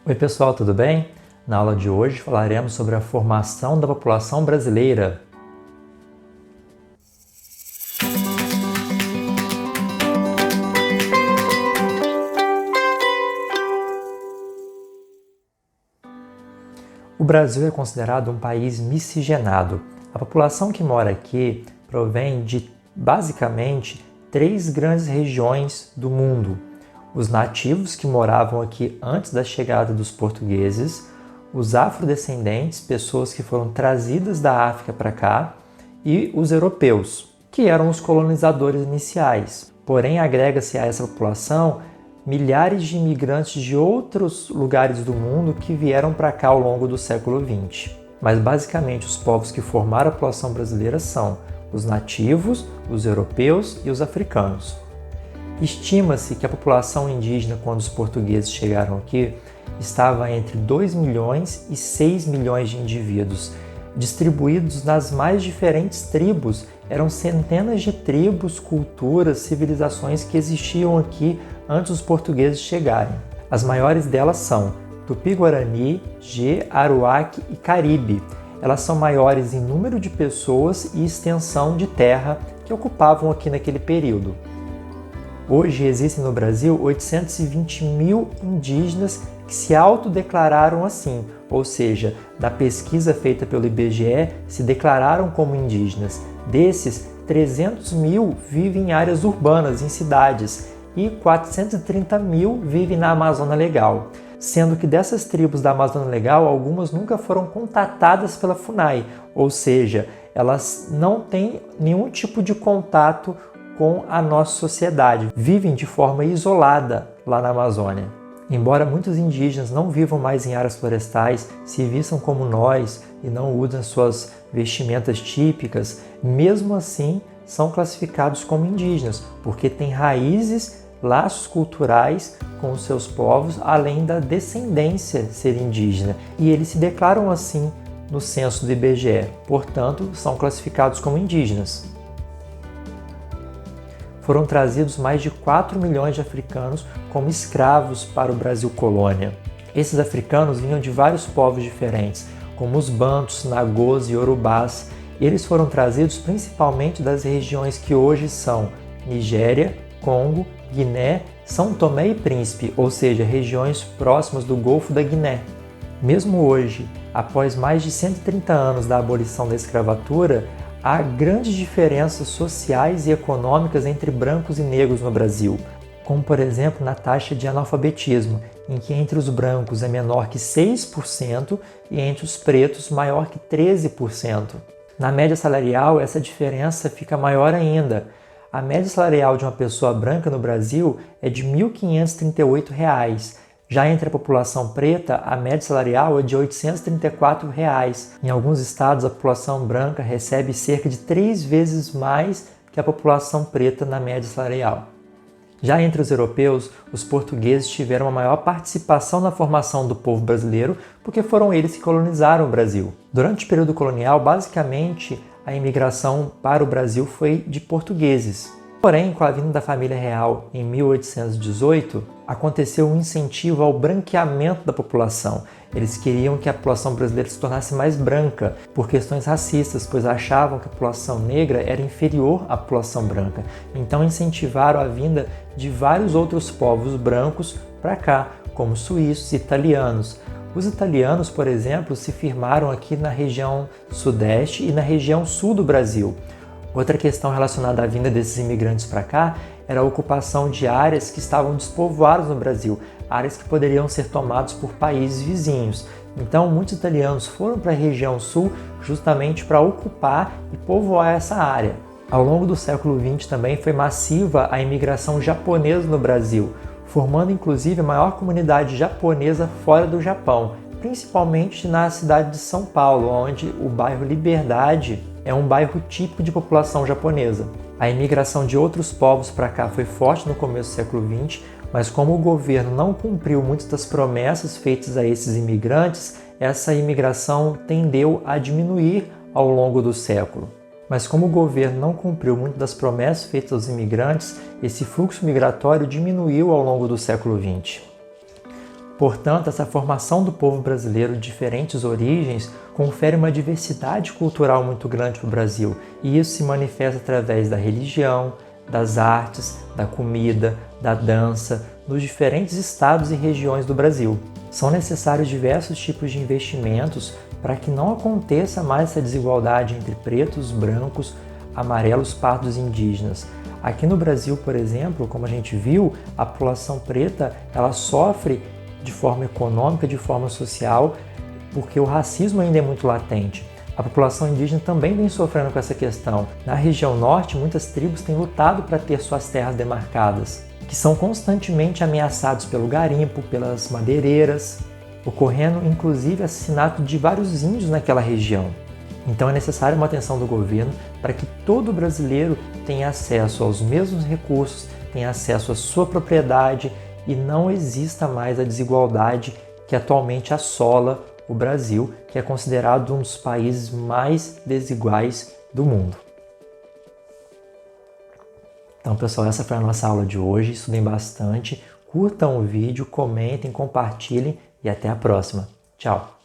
Oi pessoal, tudo bem? Na aula de hoje falaremos sobre a formação da população brasileira. O Brasil é considerado um país miscigenado. A população que mora aqui provém de, basicamente, 3 grandes regiões do mundo: os nativos que moravam aqui antes da chegada dos portugueses, os afrodescendentes, pessoas que foram trazidas da África para cá, e os europeus, que eram os colonizadores iniciais. Porém, agrega-se a essa população milhares de imigrantes de outros lugares do mundo que vieram para cá ao longo do século XX. Mas basicamente os povos que formaram a população brasileira são os nativos, os europeus e os africanos. Estima-se que a população indígena, quando os portugueses chegaram aqui, estava entre 2 milhões e 6 milhões de indivíduos, distribuídos nas mais diferentes tribos. Eram centenas de tribos, culturas, civilizações que existiam aqui antes dos portugueses chegarem. As maiores delas são Tupi-Guarani, Gê, Aruac e Caribe. Elas são maiores em número de pessoas e extensão de terra que ocupavam aqui naquele período. Hoje existem no Brasil 820 mil indígenas que se autodeclararam assim, ou seja, na pesquisa feita pelo IBGE, se declararam como indígenas. Desses, 300 mil vivem em áreas urbanas, em cidades, e 430 mil vivem na Amazônia Legal, sendo que dessas tribos da Amazônia Legal, algumas nunca foram contatadas pela FUNAI, ou seja, elas não têm nenhum tipo de contato com a nossa sociedade, vivem de forma isolada lá na Amazônia. Embora muitos indígenas não vivam mais em áreas florestais, se vistam como nós e não usam suas vestimentas típicas, mesmo assim são classificados como indígenas, porque têm raízes, laços culturais com os seus povos, além da descendência ser indígena, e eles se declaram assim no censo do IBGE, portanto são classificados como indígenas. Foram trazidos mais de 4 milhões de africanos como escravos para o Brasil colônia. Esses africanos vinham de vários povos diferentes, como os bantus, nagôs e urubás, e eles foram trazidos principalmente das regiões que hoje são Nigéria, Congo, Guiné, São Tomé e Príncipe, ou seja, regiões próximas do Golfo da Guiné. Mesmo hoje, após mais de 130 anos da abolição da escravatura, há grandes diferenças sociais e econômicas entre brancos e negros no Brasil, como por exemplo na taxa de analfabetismo, em que entre os brancos é menor que 6% e entre os pretos maior que 13%. Na média salarial, essa diferença fica maior ainda. A média salarial de uma pessoa branca no Brasil é de R$ 1.538. Já entre a população preta, a média salarial é de R$ 834. Em alguns estados, a população branca recebe cerca de 3 vezes mais que a população preta na média salarial. Já entre os europeus, os portugueses tiveram uma maior participação na formação do povo brasileiro, porque foram eles que colonizaram o Brasil. Durante o período colonial, basicamente, a imigração para o Brasil foi de portugueses. Porém, com a vinda da família real em 1818, aconteceu um incentivo ao branqueamento da população. Eles queriam que a população brasileira se tornasse mais branca por questões racistas, pois achavam que a população negra era inferior à população branca. Então incentivaram a vinda de vários outros povos brancos para cá, como suíços e italianos. Os italianos, por exemplo, se firmaram aqui na região sudeste e na região sul do Brasil. Outra questão relacionada à vinda desses imigrantes para cá era a ocupação de áreas que estavam despovoadas no Brasil, áreas que poderiam ser tomadas por países vizinhos. Então, muitos italianos foram para a região sul justamente para ocupar e povoar essa área. Ao longo do século XX também foi massiva a imigração japonesa no Brasil, formando inclusive a maior comunidade japonesa fora do Japão, principalmente na cidade de São Paulo, onde o bairro Liberdade é um bairro típico de população japonesa. A imigração de outros povos para cá foi forte no começo do século XX, mas como o governo não cumpriu muitas das promessas feitas a esses imigrantes, essa imigração tendeu a diminuir ao longo do século. Mas como o governo não cumpriu muitas das promessas feitas aos imigrantes, esse fluxo migratório diminuiu ao longo do século XX. Portanto, essa formação do povo brasileiro de diferentes origens confere uma diversidade cultural muito grande para o Brasil, e isso se manifesta através da religião, das artes, da comida, da dança, nos diferentes estados e regiões do Brasil. São necessários diversos tipos de investimentos para que não aconteça mais essa desigualdade entre pretos, brancos, amarelos, pardos e indígenas. Aqui no Brasil, por exemplo, como a gente viu, a população preta ela sofre de forma econômica, de forma social, porque o racismo ainda é muito latente. A população indígena também vem sofrendo com essa questão. Na região norte, muitas tribos têm lutado para ter suas terras demarcadas, que são constantemente ameaçados pelo garimpo, pelas madeireiras, ocorrendo inclusive assassinato de vários índios naquela região. Então é necessária uma atenção do governo para que todo brasileiro tenha acesso aos mesmos recursos, tenha acesso à sua propriedade e não exista mais a desigualdade que atualmente assola o Brasil, que é considerado um dos países mais desiguais do mundo. Então, pessoal, essa foi a nossa aula de hoje. Estudem bastante, curtam o vídeo, comentem, compartilhem e até a próxima. Tchau!